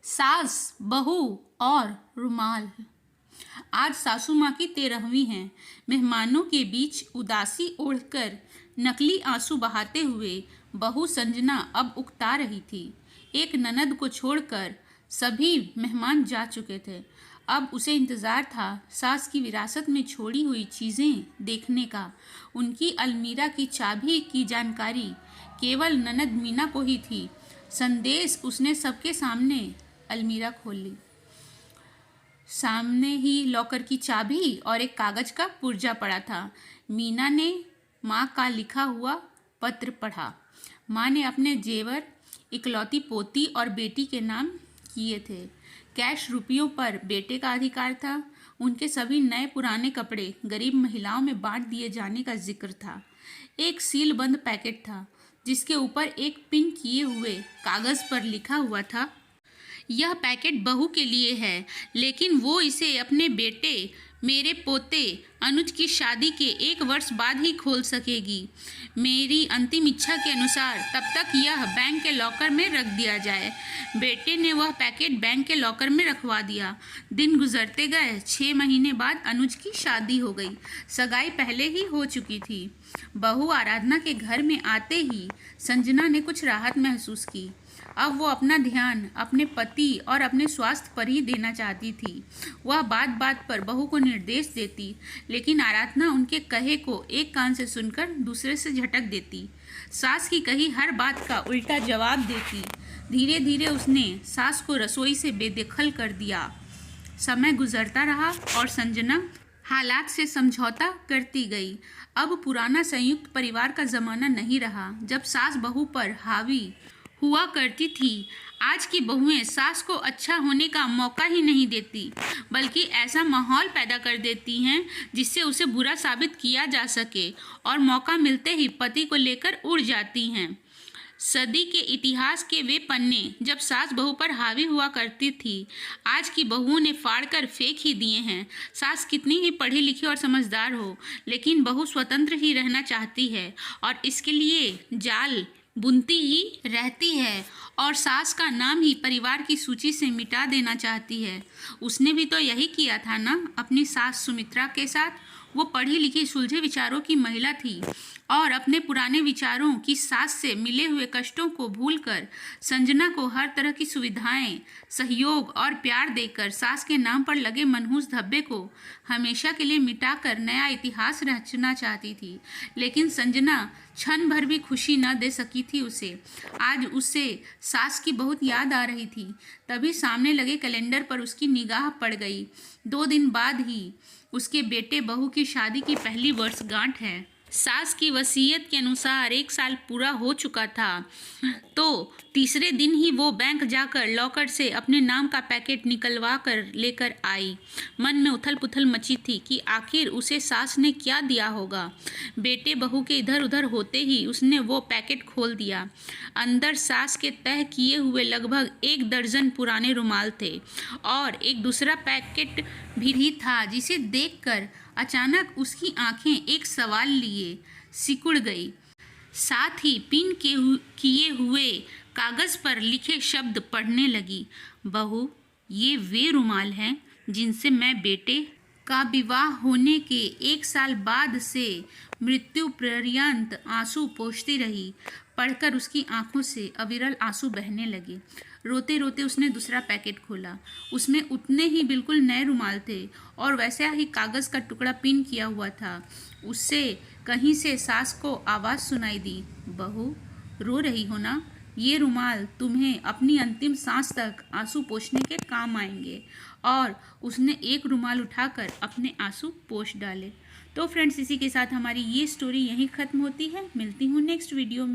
सास, बहू और रुमाल। आज सासू माँ की 13वीं है। मेहमानों के बीच उदासी ओढ़कर नकली आंसू बहाते हुए बहू संजना अब उकता रही थी। एक ननद को छोड़कर सभी मेहमान जा चुके थे। अब उसे इंतज़ार था सास की विरासत में छोड़ी हुई चीज़ें देखने का। उनकी अलमीरा की चाबी की जानकारी केवल ननद मीना को ही थी। संदेश उसने सबके सामने अलमीरा खोल ली। सामने ही लॉकर की चाबी और एक कागज का पुर्जा पड़ा था। मीना ने माँ का लिखा हुआ पत्र पढ़ा। माँ ने अपने जेवर इकलौती पोती और बेटी के नाम किए थे। कैश रुपयों पर बेटे का अधिकार था। उनके सभी नए पुराने कपड़े गरीब महिलाओं में बांट दिए जाने का जिक्र था। एक सील बंद पैकेट था जिसके ऊपर एक पिन किए हुए कागज पर लिखा हुआ था, यह पैकेट बहू के लिए है, लेकिन वो इसे अपने बेटे मेरे पोते अनुज की शादी के 1 वर्ष बाद ही खोल सकेगी। मेरी अंतिम इच्छा के अनुसार तब तक यह बैंक के लॉकर में रख दिया जाए। बेटे ने वह पैकेट बैंक के लॉकर में रखवा दिया। दिन गुजरते गए। 6 महीने बाद अनुज की शादी हो गई। सगाई पहले ही हो चुकी थी। बहू आराधना के घर में आते ही संजना ने कुछ राहत महसूस की। अब वो अपना ध्यान अपने पति और अपने स्वास्थ्य पर ही देना चाहती थी। वह बात बात पर बहू को निर्देश देती, लेकिन आराधना उनके कहे को एक कान से सुनकर दूसरे से झटक देती। सास की कही हर बात का उल्टा जवाब देती। धीरे धीरे उसने सास को रसोई से बेदखल कर दिया। समय गुजरता रहा और संजना हालात से समझौता करती गई। अब पुराना संयुक्त परिवार का जमाना नहीं रहा जब सास बहू पर हावी हुआ करती थी। आज की बहुएं सास को अच्छा होने का मौका ही नहीं देती, बल्कि ऐसा माहौल पैदा कर देती हैं जिससे उसे बुरा साबित किया जा सके, और मौका मिलते ही पति को लेकर उड़ जाती हैं। सदी के इतिहास के वे पन्ने जब सास बहू पर हावी हुआ करती थी, आज की बहुओं ने फाड़ कर फेंक ही दिए हैं। सास कितनी ही पढ़ी लिखी और समझदार हो, लेकिन बहू स्वतंत्र ही रहना चाहती है और इसके लिए जाल बुनती ही रहती है और सास का नाम ही परिवार की सूची से मिटा देना चाहती है। उसने भी तो यही किया था ना अपनी सास सुमित्रा के साथ। वो पढ़ी लिखी सुलझे विचारों की महिला थी और अपने पुराने विचारों की सास से मिले हुए कष्टों को भूलकर संजना को हर तरह की सुविधाएं, सहयोग और प्यार देकर सास के नाम पर लगे मनहूस धब्बे को हमेशा के लिए मिटाकर नया इतिहास रचना चाहती थी। लेकिन संजना क्षण भर भी खुशी न दे सकी थी उसे। आज उसे सास की बहुत याद आ रही थी। तभी सामने लगे कैलेंडर पर उसकी निगाह पड़ गई। 2 दिन बाद ही उसके बेटे बहू की शादी की पहली वर्षगांठ है। सास की वसीयत के अनुसार 1 साल पूरा हो चुका था, तो तीसरे दिन ही वो बैंक जाकर लॉकर से अपने नाम का पैकेट निकलवा कर लेकर आई। मन में उथल पुथल मची थी कि आखिर उसे सास ने क्या दिया होगा। बेटे बहू के इधर उधर होते ही उसने वो पैकेट खोल दिया। अंदर सास के तह किए हुए लगभग 1 दर्जन पुराने रुमाल थे और एक दूसरा पैकेट भी था, जिसे देखकर अचानक उसकी आंखें एक सवाल लिए सिकुड़ गई। साथ ही पिन किए हुए कागज पर लिखे शब्द पढ़ने लगी। बहू, ये वे रुमाल हैं जिनसे मैं बेटे का विवाह होने के 1 साल बाद से मृत्यु पर्यंत आंसू पोंछती रही। पढ़कर उसकी आंखों से अविरल आंसू बहने लगे। रोते रोते उसने दूसरा पैकेट खोला। उसमें उतने ही बिल्कुल नए रुमाल थे और वैसा ही कागज़ का टुकड़ा पिन किया हुआ था। उससे कहीं से सास को आवाज़ सुनाई दी, बहू, रो रही हो ना? ये रुमाल तुम्हें अपनी अंतिम सांस तक आंसू पोंछने के काम आएंगे। और उसने एक रुमाल उठाकर अपने आंसू पोंछ डाले। तो फ्रेंड्स, इसी के साथ हमारी ये स्टोरी यहीं ख़त्म होती है। मिलती हूँ नेक्स्ट वीडियो में।